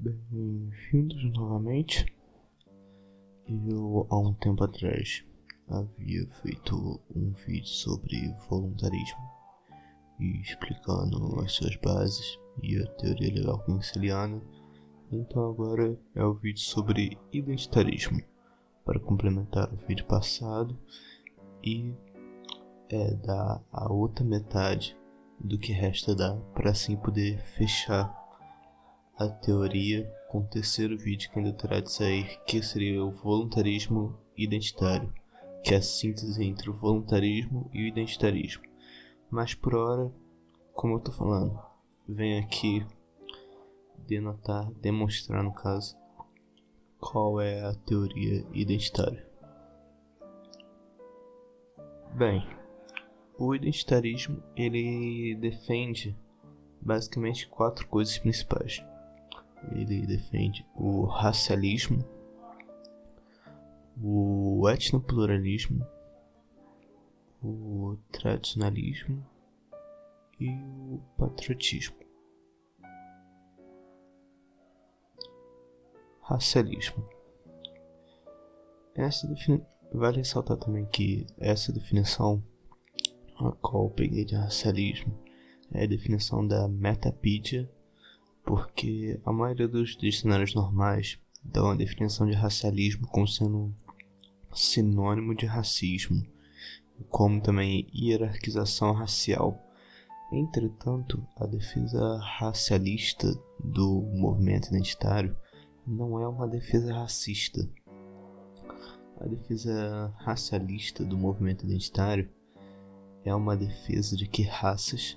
Bem-vindos novamente. Eu, há um tempo atrás, havia feito um vídeo sobre voluntarismo e explicando as suas bases e a teoria legal keyneseriana. Então agora é o vídeo sobre identitarismo, para complementar o vídeo passado e dar a outra metade do que resta dar, para assim poder fechar a teoria com o terceiro vídeo que ainda terá de sair, que seria o voluntarismo identitário, que é a síntese entre o voluntarismo e o identitarismo. Mas por hora, como eu tô falando, venho aqui demonstrar no caso, qual é a teoria identitária. Bem, o identitarismo ele defende basicamente 4 coisas principais. Ele defende o racialismo, o etnopluralismo, o tradicionalismo e o patriotismo. Racialismo. Vale ressaltar também que essa definição, a qual eu peguei de racialismo, é a definição da Metapedia, porque a maioria dos dicionários normais dão a definição de racialismo como sendo sinônimo de racismo, como também hierarquização racial. Entretanto, a defesa racialista do movimento identitário não é uma defesa racista. A defesa racialista do movimento identitário é uma defesa de que raças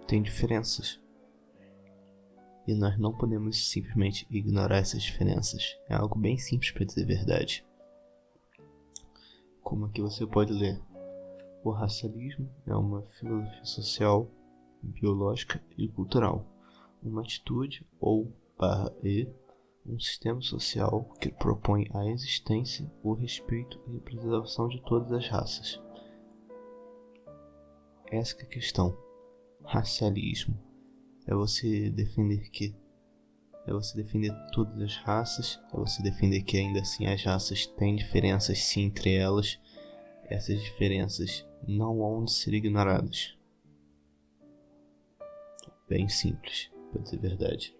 têm diferenças. E nós não podemos simplesmente ignorar essas diferenças. É algo bem simples, para dizer a verdade. Como aqui você pode ler: o racialismo é uma filosofia social, biológica e cultural, uma atitude ou/e um sistema social que propõe a existência, o respeito e a preservação de todas as raças. Essa que é a questão. Racialismo é você defender que? É você defender todas as raças, é você defender que ainda assim as raças têm diferenças sim entre elas. Essas diferenças não hão de ser ignoradas. Bem simples, para dizer a verdade.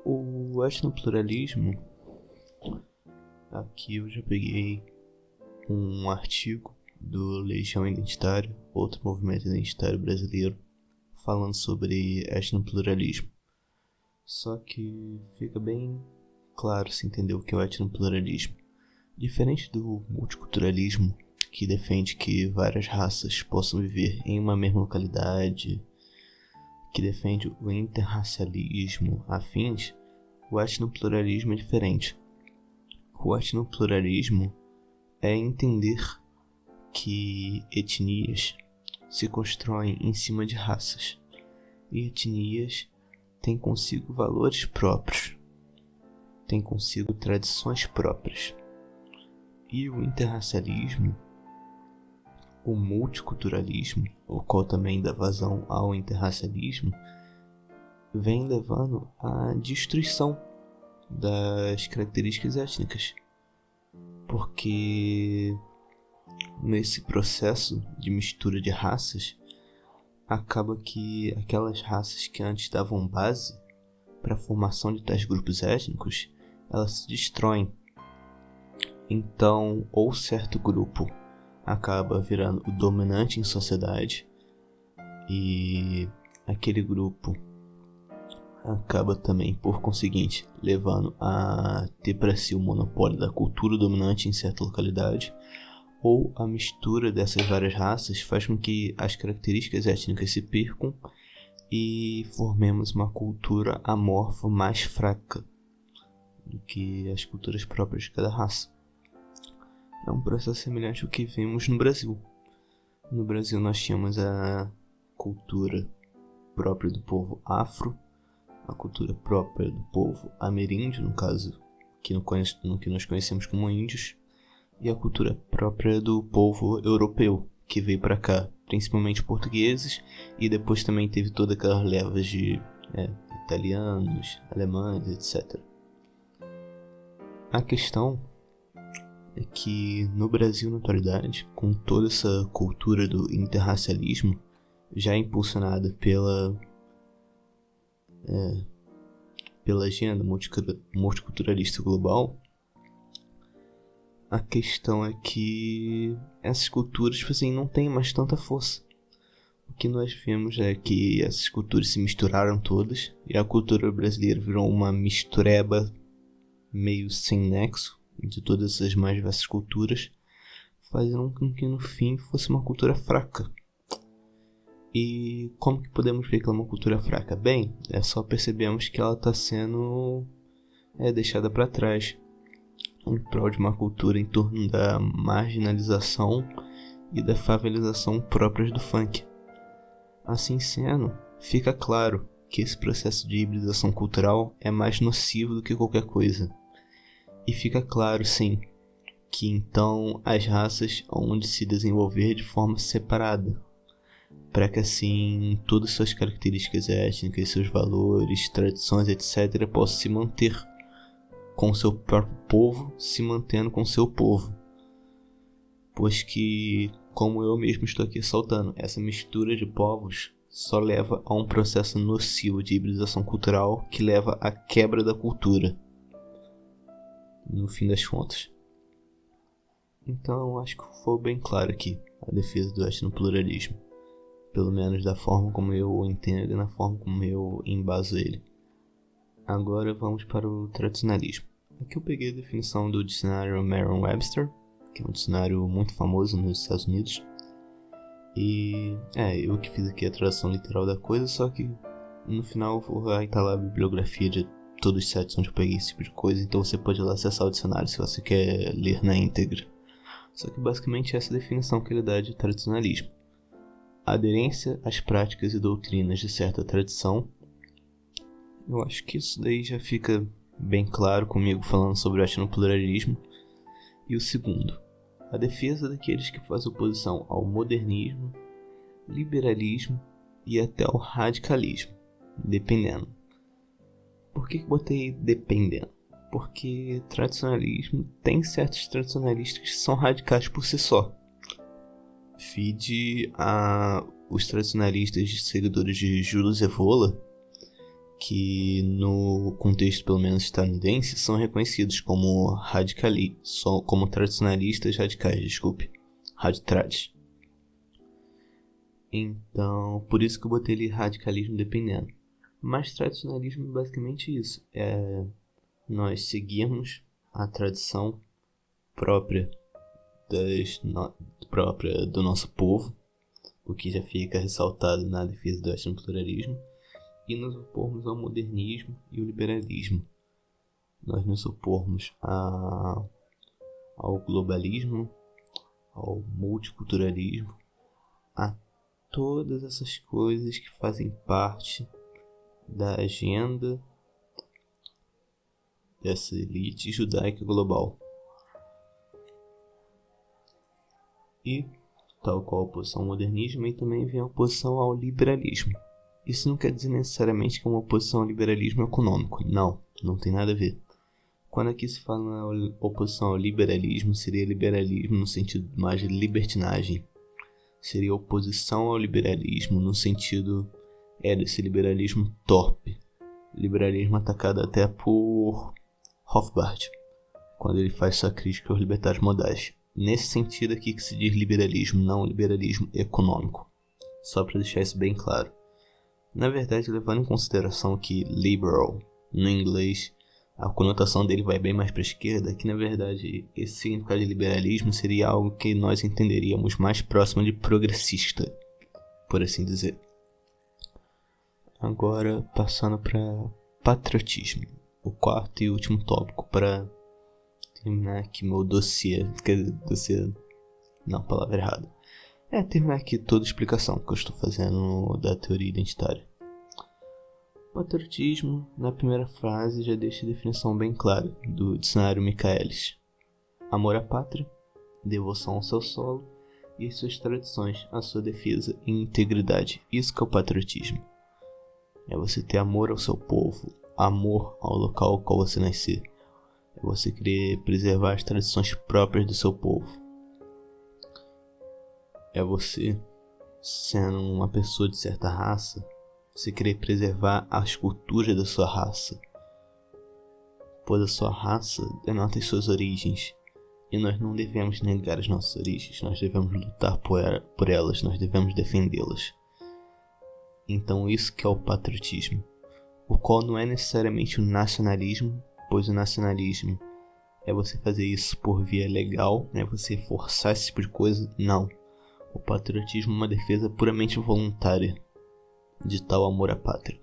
O etnopluralismo, aqui eu já peguei um artigo do Legião Identitária, outro movimento identitário brasileiro, falando sobre etnopluralismo. Só que fica bem claro se entender o que é o etnopluralismo. Diferente do multiculturalismo, que defende que várias raças possam viver em uma mesma localidade, que defende o interracialismo, afins, o etnopluralismo é diferente. O etnopluralismo é entender que etnias se constroem em cima de raças, e etnias têm consigo valores próprios, têm consigo tradições próprias. E o interracialismo, o multiculturalismo, o qual também dá vazão ao interracialismo, vem levando à destruição das características étnicas, porque nesse processo de mistura de raças, acaba que aquelas raças que antes davam base para a formação de tais grupos étnicos, elas se destroem. Então, ou certo grupo acaba virando o dominante em sociedade, e aquele grupo acaba também, por conseguinte, levando a ter para si o monopólio da cultura dominante em certa localidade, ou a mistura dessas várias raças faz com que as características étnicas se percam e formemos uma cultura amorfa mais fraca do que as culturas próprias de cada raça. É um processo semelhante ao que vemos no Brasil. No Brasil nós tínhamos a cultura própria do povo afro, a cultura própria do povo ameríndio, no caso, no que nós conhecemos como índios, e a cultura própria do povo europeu, que veio para cá principalmente portugueses, e depois também teve toda aquela leva de italianos, alemães, etc. A questão é que no Brasil, na atualidade, com toda essa cultura do interracialismo, já impulsionada pela agenda multiculturalista global, a questão é que essas culturas, não têm mais tanta força. O que nós vemos é que essas culturas se misturaram todas, e a cultura brasileira virou uma mistureba meio sem nexo de todas as mais diversas culturas, fazendo com que no fim fosse uma cultura fraca. E como que podemos ver que ela é uma cultura fraca? Bem, só percebemos que ela está sendo deixada para trás em prol de uma cultura em torno da marginalização e da favelização próprias do funk. Assim sendo, fica claro que esse processo de hibridação cultural é mais nocivo do que qualquer coisa. E fica claro, sim, que então as raças hão de se desenvolver de forma separada, para que assim todas suas características étnicas, seus valores, tradições, etc. possam se manter com o seu próprio povo, se mantendo com o seu povo. Pois que, como eu mesmo estou aqui ressaltando, essa mistura de povos só leva a um processo nocivo de hibridação cultural que leva à quebra da cultura, no fim das contas. Então, acho que ficou bem claro aqui a defesa do etnopluralismo, pelo menos da forma como eu entendo e na forma como eu embaso ele. Agora vamos para o tradicionalismo. Aqui eu peguei a definição do dicionário Merriam-Webster, que é um dicionário muito famoso nos Estados Unidos. E eu que fiz aqui a tradução literal da coisa, só que no final vai estar lá a bibliografia de todos os sites onde eu peguei esse tipo de coisa, então você pode ir lá acessar o dicionário se você quer ler na íntegra. Só que basicamente essa é a definição que ele dá de tradicionalismo: aderência às práticas e doutrinas de certa tradição. Eu acho que isso daí já fica bem claro comigo falando sobre o etnopluralismo. E o segundo, a defesa daqueles que fazem oposição ao modernismo, liberalismo e até ao radicalismo, dependendo. Por que botei dependendo? Porque tradicionalismo tem certos tradicionalistas que são radicais por si só. Fide os tradicionalistas seguidores de Júlio Evola, que no contexto pelo menos estadunidense são reconhecidos como como tradicionalistas radicais, radtrades. Então, por isso que eu botei ali radicalismo dependendo. Mas tradicionalismo é basicamente isso, nós seguirmos a tradição própria do nosso povo, o que já fica ressaltado na defesa do etnopluralismo, e nos opormos ao modernismo e ao liberalismo. Nós nos opormos ao globalismo, ao multiculturalismo, a todas essas coisas que fazem parte da agenda dessa elite judaica global. E, tal qual a oposição ao modernismo, também vem a oposição ao liberalismo. Isso não quer dizer necessariamente que é uma oposição ao liberalismo econômico. Não tem nada a ver. Quando aqui se fala na oposição ao liberalismo, seria liberalismo no sentido mais de libertinagem. Seria oposição ao liberalismo no sentido desse liberalismo torpe. Liberalismo atacado até por Rothbard, quando ele faz sua crítica aos libertários modais. Nesse sentido aqui que se diz liberalismo, não liberalismo econômico. Só para deixar isso bem claro. Na verdade, levando em consideração que liberal, no inglês, a conotação dele vai bem mais para a esquerda, que na verdade esse significado de liberalismo seria algo que nós entenderíamos mais próximo de progressista, por assim dizer. Agora, passando para patriotismo, o quarto e último tópico para terminar aqui meu dossiê. Palavra errada. Terminar aqui toda a explicação que eu estou fazendo da teoria identitária. Patriotismo, na primeira frase, já deixa a definição bem clara do dicionário Michaelis: amor à pátria, devoção ao seu solo, e as suas tradições, a sua defesa e integridade. Isso que é o patriotismo. É você ter amor ao seu povo, amor ao local ao qual você nascer. É você querer preservar as tradições próprias do seu povo. É você, sendo uma pessoa de certa raça, você querer preservar as culturas da sua raça. Pois a sua raça denota as suas origens. E nós não devemos negar as nossas origens. Nós devemos lutar por elas, nós devemos defendê-las. Então isso que é o patriotismo. O qual não é necessariamente o nacionalismo, pois o nacionalismo é você fazer isso por via legal, é você forçar esse tipo de coisa. Não. O patriotismo é uma defesa puramente voluntária de tal amor à pátria.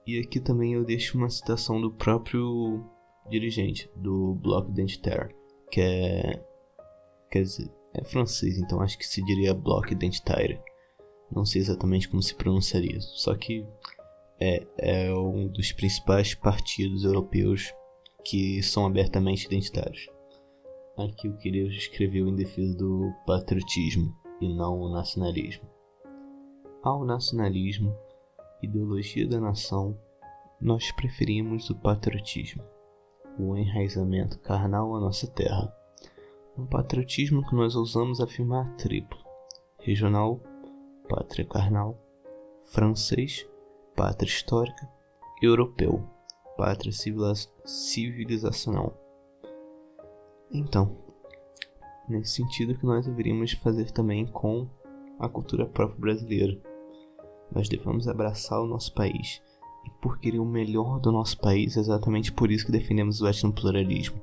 E aqui também eu deixo uma citação do próprio dirigente do Bloc Identitaire, que quer dizer, é francês, então acho que se diria Bloc Identitaire. Não sei exatamente como se pronunciaria, só que é um dos principais partidos europeus que são abertamente identitários. Aqui o que ele escreveu em defesa do patriotismo e não o nacionalismo. Ao nacionalismo, ideologia da nação, nós preferimos o patriotismo, o enraizamento carnal à nossa terra. Um patriotismo que nós ousamos afirmar triplo: regional, pátria carnal; francês, pátria histórica; europeu, pátria civilizacional. Então, nesse sentido que nós deveríamos fazer também com a cultura própria brasileira. Nós devemos abraçar o nosso país, e por querer o melhor do nosso país, é exatamente por isso que defendemos o etnopluralismo.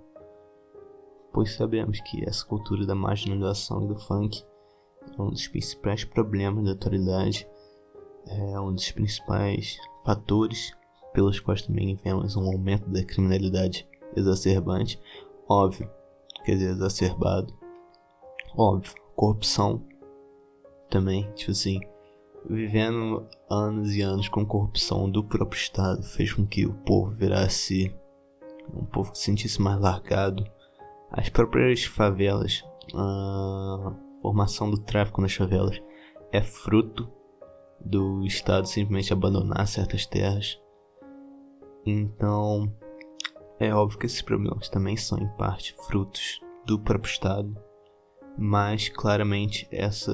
Pois sabemos que essa cultura da marginalização e do funk é um dos principais problemas da atualidade, é um dos principais fatores pelos quais também vemos um aumento da criminalidade exacerbante, óbvio, quer dizer, exacerbado, óbvio, corrupção também, tipo assim, vivendo anos e anos com corrupção do próprio Estado fez com que o povo virasse um povo que se sentisse mais largado. As próprias favelas, a formação do tráfico nas favelas é fruto do Estado simplesmente abandonar certas terras. Então é óbvio que esses problemas também são em parte frutos do próprio Estado, mas claramente essa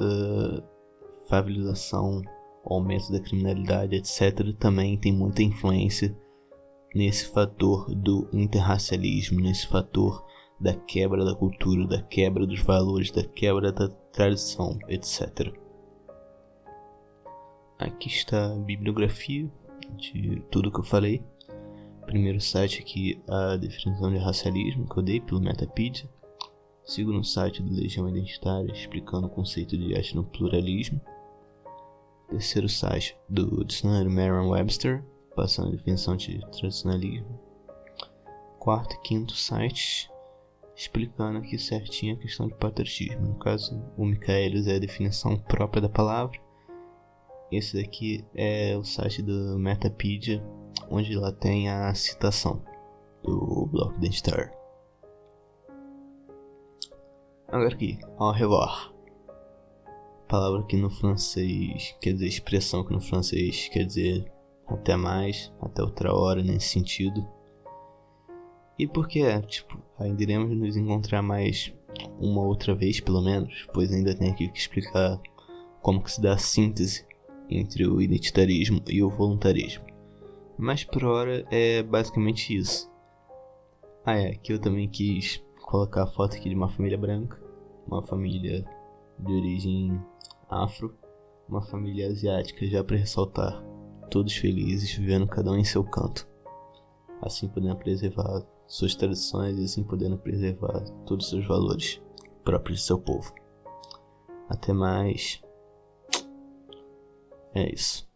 favelização, o aumento da criminalidade, etc., também tem muita influência nesse fator do interracialismo, nesse fator da quebra da cultura, da quebra dos valores, da quebra da tradição, etc. Aqui está a bibliografia de tudo que eu falei. Primeiro site aqui, a definição de racialismo que eu dei pelo Metapedia. Segundo site do Legião Identitária, explicando o conceito de etnopluralismo. Terceiro site do dicionário Merriam-Webster, passando a definição de tradicionalismo. Quarto e quinto sites, explicando aqui certinho a questão de patriotismo. No caso, o Michaelis é a definição própria da palavra. Esse daqui é o site do Metapedia, onde lá tem a citação do Bloc Identitaire. Agora aqui, au revoir. Palavra que no francês quer dizer expressão que no francês quer dizer até mais, até outra hora, nesse sentido. E porque ainda iremos nos encontrar mais uma outra vez, pelo menos, pois ainda tem aqui que explicar como que se dá a síntese entre o identitarismo e o voluntarismo. Mas por hora é basicamente isso. Aqui eu também quis colocar a foto aqui de uma família branca, uma família de origem afro, uma família asiática, já para ressaltar, todos felizes, vivendo cada um em seu canto, assim podendo preservar suas tradições e assim podendo preservar todos os seus valores próprios de seu povo. Até mais. É isso.